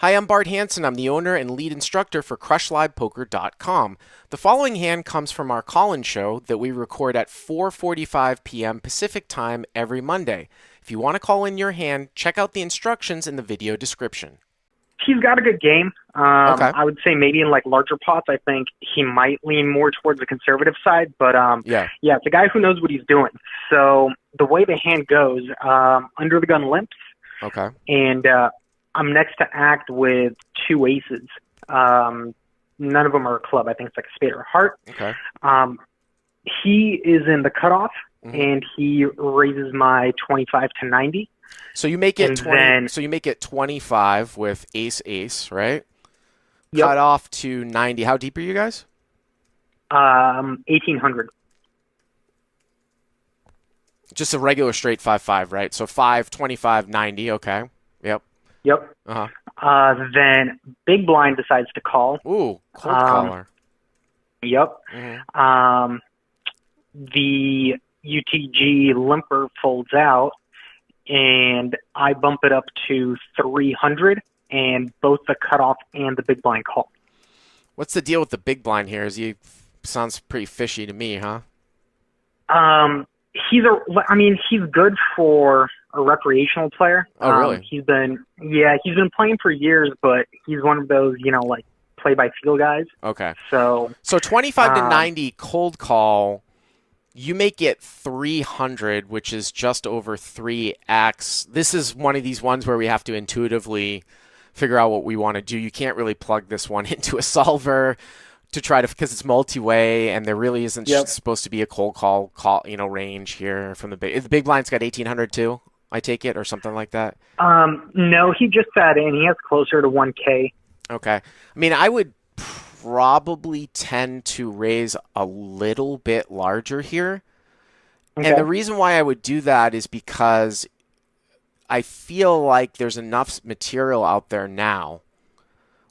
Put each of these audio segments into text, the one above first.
Hi, I'm Bart Hansen. I'm the owner and lead instructor for CrushLivePoker.com. The following hand comes from our call-in show that we record at 4:45 p.m. Pacific Time every Monday. If you want to call in your hand, check out the instructions in the video description. He's got a good game. Okay. I would say maybe in like larger pots, I think he might lean more towards the conservative side. But Yeah. it's a guy who knows what he's doing. So the way the hand goes, under the gun limps, Okay. and I'm next to act with two aces. None of them are a club. I think it's like a spade or a heart. Okay. He is in the cutoff, Mhm. and he raises my 25 to 90. So you make it And 20. then- So you make it 25 with ace, right? Yep. Cut off to 90. How deep are you guys? 1800. Just a regular straight 5-5, right? So 5, 25, 90. Okay. Yep. Yep. Uh-huh. Then big blind decides to call. Ooh, cold caller. Yep. Mhm. The UTG limper folds out, and I bump it up to 300, and both the cutoff and the big blind call. What's the deal with the big blind here? Sounds pretty fishy to me, huh? He's good for a recreational player. Oh, really? He's been playing for years, but he's one of those, like play by feel guys. Okay. So 25 to 90 cold call, you make it 300, which is just over 3x. This is one of these ones where we have to intuitively figure out what we want to do. You can't really plug this one into a solver to try to, because it's multi-way, and there really isn't supposed to be a cold call range here from the big. The big blind's got 1800 too, I take it, or something like that. No, he just sat in. He has closer to 1K. Okay. I mean, I would probably tend to raise a little bit larger here. Okay. And the reason why I would do that is because I feel like there's enough material out there now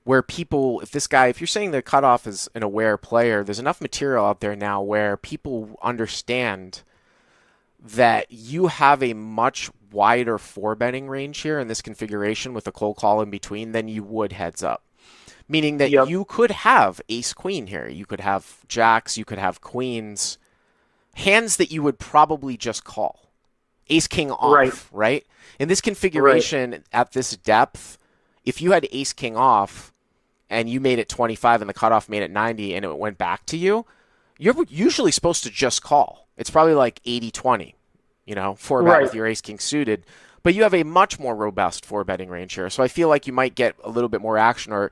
where people, if you're saying the cutoff is an aware player, there's enough material out there now where people understand that you have a much wider four-betting range here in this configuration with a cold call in between than you would heads up. Meaning that you could have ace-queen here. You could have jacks. You could have queens. Hands that you would probably just call. Ace-king off, right? In this configuration, at this depth, if you had ace-king off and you made it 25 and the cutoff made it 90 and it went back to you, you're usually supposed to just call. It's probably like 80-20, four-bet with your ace-king suited. But you have a much more robust four-betting range here. So I feel like you might get a little bit more action, or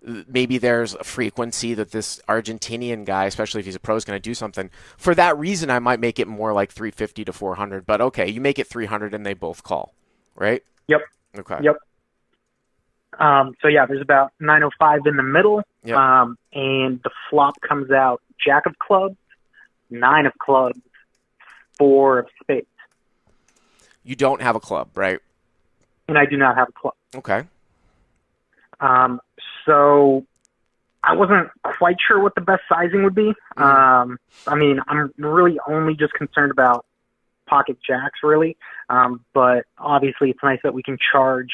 maybe there's a frequency that this Argentinian guy, especially if he's a pro, is going to do something. For that reason, I might make it more like 350 to 400. But okay, you make it 300 and they both call, right? Yep. Okay. Yep. There's about 905 in the middle. Yep. And the flop comes out jack of clubs, 9 of clubs, 4 of spades. You don't have a club, right? And I do not have a club. Okay. So I wasn't quite sure what the best sizing would be. I'm really only just concerned about pocket jacks, really. But obviously it's nice that we can charge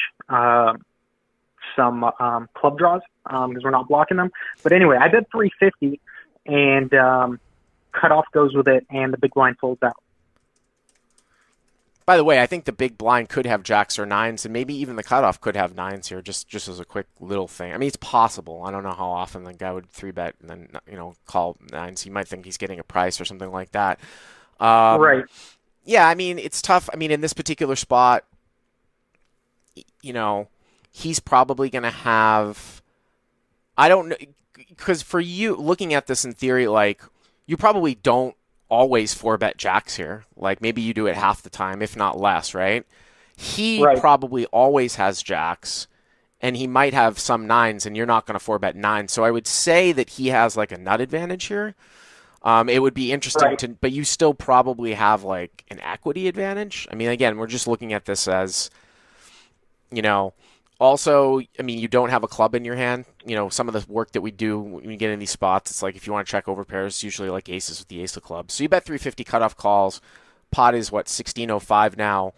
some club draws because we're not blocking them. But anyway, I bet 350, and cutoff goes with it, and the big blind folds out. By the way, I think the big blind could have jacks or nines, and maybe even the cutoff could have nines here, just as a quick little thing. I mean, it's possible. I don't know how often the guy would 3-bet and then, call nines. He might think he's getting a price or something like that. Right. Yeah, I mean, it's tough. I mean, in this particular spot, he's probably going to have, I don't know, because for you, looking at this in theory, like, you probably don't always 4-bet jacks here. Like, maybe you do it half the time, if not less, right? He probably always has jacks, and he might have some nines, and you're not going to 4-bet nines. So I would say that he has like a nut advantage here. It would be interesting but you still probably have like an equity advantage. I mean, again, we're just looking at this as, also, I mean, you don't have a club in your hand. Some of the work that we do when we get in these spots, it's like if you want to check over pairs, it's usually like aces with the ace of clubs. So you bet 350 cutoff calls. Pot is, 1605 now.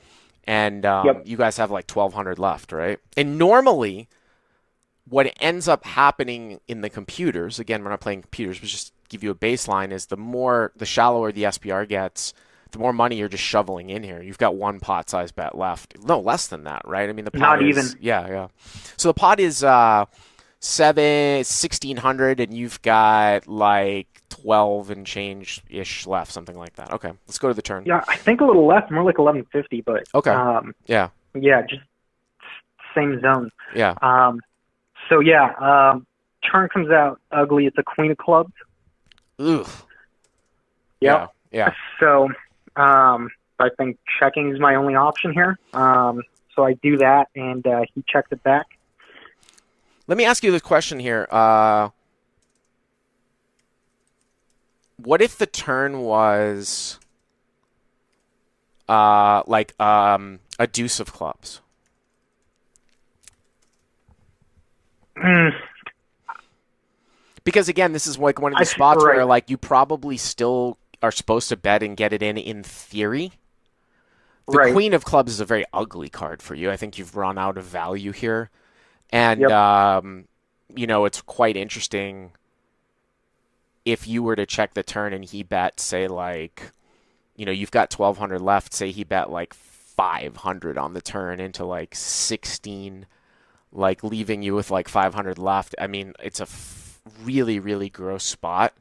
And you guys have like 1,200 left, right? And normally, what ends up happening in the computers, again, we're not playing computers, but just give you a baseline, is the shallower the SPR gets, the more money you're just shoveling in here. You've got one pot size bet left. No, less than that, right? I mean, the pot Not is, even. yeah, yeah. So the pot is 1,600, and you've got like 12 and change ish left, something like that. Okay, let's go to the turn. Yeah, I think a little less, more like 1150, but Okay. Yeah. yeah, just same zone. Yeah. So yeah, turn comes out ugly. It's a queen of clubs. Ugh. Yep. Yeah. So I think checking is my only option here. So I do that, and he checks it back. Let me ask you this question here. What if the turn was a deuce of clubs? Because again, this is like one of these spots where like you probably still are supposed to bet and get it in theory. The queen of clubs is a very ugly card for you. I think you've run out of value here. And, it's quite interesting if you were to check the turn and he bet, say, like, you've got 1,200 left. Say he bet, like, 500 on the turn into, like, 16, like, leaving you with, like, 500 left. I mean, it's a really, really gross spot.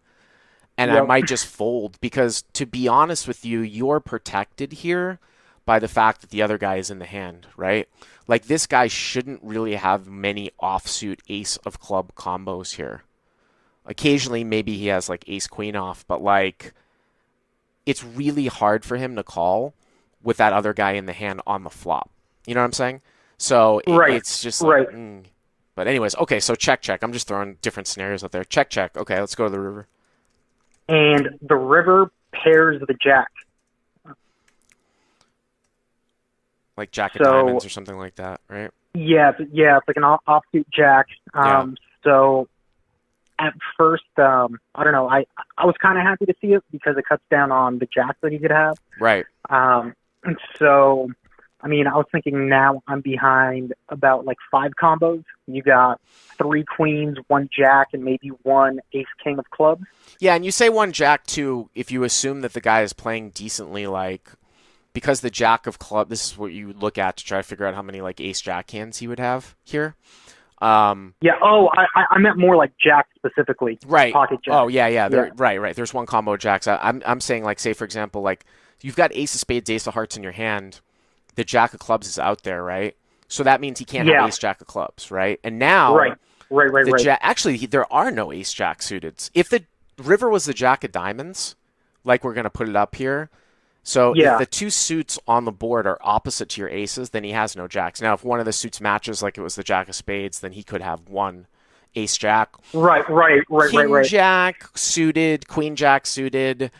And I might just fold because, to be honest with you, you're protected here by the fact that the other guy is in the hand, right? Like, this guy shouldn't really have many offsuit ace of club combos here. Occasionally, maybe he has, like, ace queen off, but, like, it's really hard for him to call with that other guy in the hand on the flop. You know what I'm saying? So it's just like, But anyways, okay, so check. I'm just throwing different scenarios out there. Check. Okay, let's go to the river. And the river pairs the jack. Like jack of diamonds or something like that, right? Yeah, it's like an offsuit jack. So at first, I don't know, I was kind of happy to see it because it cuts down on the jacks that he could have. Right. And so, I mean, I was thinking now I'm behind about like 5 combos. You got 3 queens, 1 jack, and maybe 1 ace king of clubs. Yeah, and you say 1 jack too if you assume that the guy is playing decently, like, because the jack of club, this is what you look at to try to figure out how many like ace jack hands he would have here. I meant more like jack specifically. Right. Pocket jack. Oh, yeah. Right. There's 1 combo of jacks. I'm saying, like, say for example, like you've got ace of spades, ace of hearts in your hand. The jack of clubs is out there, right? So that means he can't have ace jack of clubs, right? And now, right. Actually, there are no ace jack suited. If the river was the jack of diamonds, like we're gonna put it up here. So if the 2 suits on the board are opposite to your aces, then he has no jacks. Now, if one of the suits matches, like it was the jack of spades, then he could have 1 ace jack. Right. King jack suited, queen jack suited.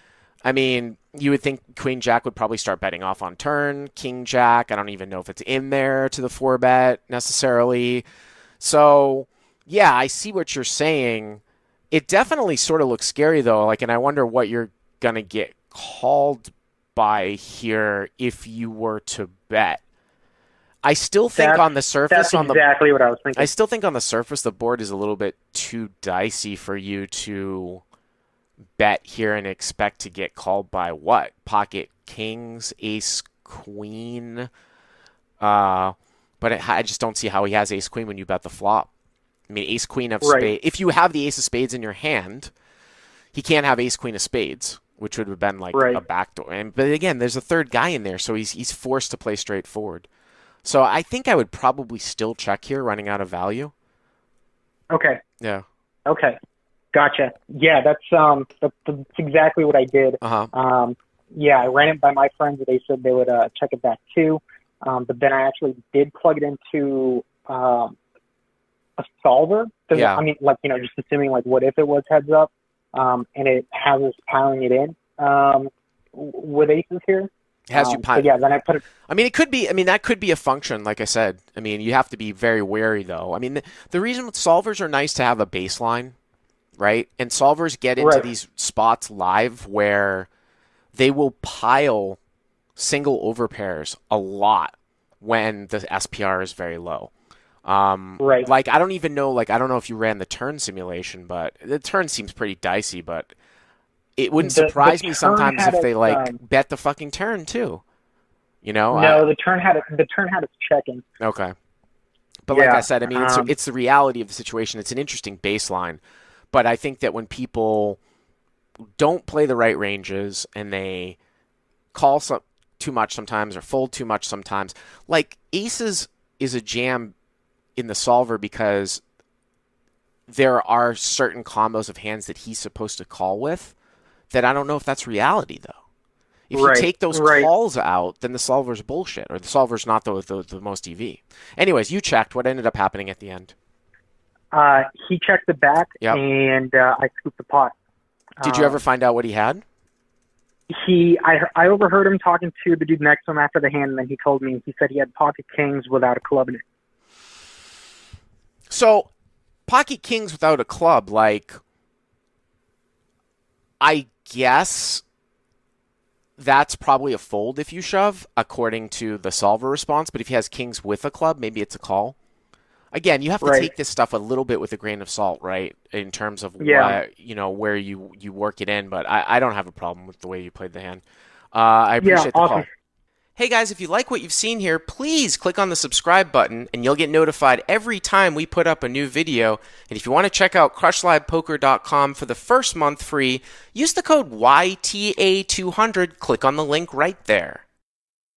I mean, you would think queen jack would probably start betting off on turn. King jack, I don't even know if it's in there to the 4-bet necessarily. So, yeah, I see what you're saying. It definitely sort of looks scary, though. Like, and I wonder what you're going to get called by here if you were to bet. I still think on the surface, that's exactly what I was thinking. I still think on the surface the board is a little bit too dicey for you to bet here and expect to get called by what? Pocket kings, ace queen. But I just don't see how he has ace queen when you bet the flop. I mean, ace queen of spades. If you have the ace of spades in your hand, he can't have ace queen of spades, which would have been like a backdoor. But again, there's a third guy in there, so he's forced to play straightforward. So I think I would probably still check here, running out of value. Okay. Yeah. Okay. Gotcha. Yeah, that's exactly what I did. Uh-huh. I ran it by my friends. They said they would check it back too. But then I actually did plug it into a solver. Yeah. I mean, like, just assuming like what if it was heads up, and it has us piling it in with aces here. Has you piling? Yeah, then I put it. I mean, it could be. I mean, that could be a function. Like I said. I mean, you have to be very wary, though. I mean, the reason solvers are nice to have a baseline, right? And solvers get into these spots live where they will pile single overpairs a lot when the SPR is very low. Right. Like, I don't even know, like, I don't know if you ran the turn simulation, but the turn seems pretty dicey, but it wouldn't surprise me sometimes if they, like, bet the fucking turn, too. You know? No, the turn had its check-in. Okay. But Yeah, like I said, I mean, it's the reality of the situation. It's an interesting baseline. But I think that when people don't play the right ranges and they call too much sometimes or fold too much sometimes, like aces is a jam in the solver because there are certain combos of hands that he's supposed to call with that I don't know if that's reality, though. If you take those calls out, then the solver's bullshit, or the solver's not the most EV. Anyways, you checked. What ended up happening at the end? He checked the back, and I scooped the pot. Did you ever find out what he had? I overheard him talking to the dude next to him after the hand, and then he told me, he said he had pocket kings without a club in it. So, pocket kings without a club, like, I guess that's probably a fold if you shove, according to the solver response. But if he has kings with a club, maybe it's a call. Again, you have to take this stuff a little bit with a grain of salt, right? In terms of where you work it in. But I don't have a problem with the way you played the hand. I appreciate the call. Hey guys, if you like what you've seen here, please click on the subscribe button and you'll get notified every time we put up a new video. And if you want to check out crushlivepoker.com for the first month free, use the code YTA200. Click on the link right there.